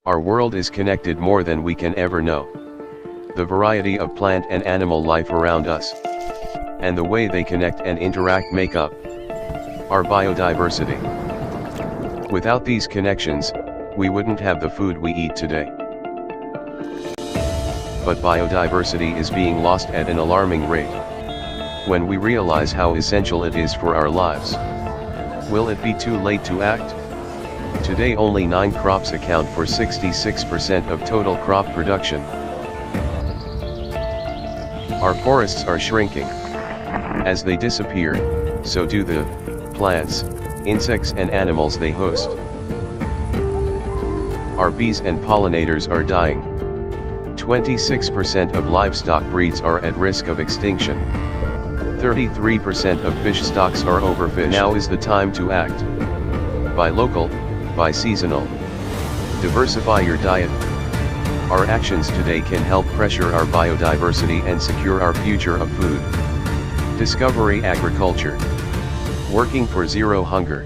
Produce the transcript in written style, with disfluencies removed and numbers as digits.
Our world is connected more than we can ever know. The variety of plant and animal life around us, and the way they connect and interact make up our biodiversity. Without these connections, we wouldn't have the food we eat today. But biodiversity is being lost at an alarming rate. When we realize how essential it is for our lives, will it be too late to act? Today only 9 crops account for 66% of total crop production. Our forests are shrinking. As they disappear, so do the plants, insects and animals they host. Our bees and pollinators are dying. 26% of livestock breeds are at risk of extinction. 33% of fish stocks are overfished. Now is the time to act. Buy local, buy seasonal. Diversify your diet. Our actions today can help pressure our biodiversity and secure our future of food. Discovery Agriculture. Working for zero hunger.